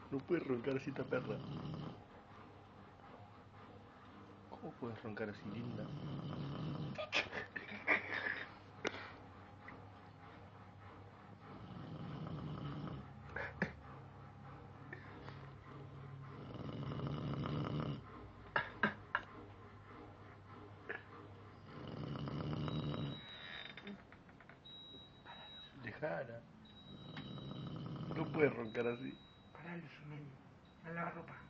No puedes roncar así, esta perra. ¿Cómo puedes roncar así, linda? Dejala. No puedes roncar así. Paralo, Sumeli. A la ropa.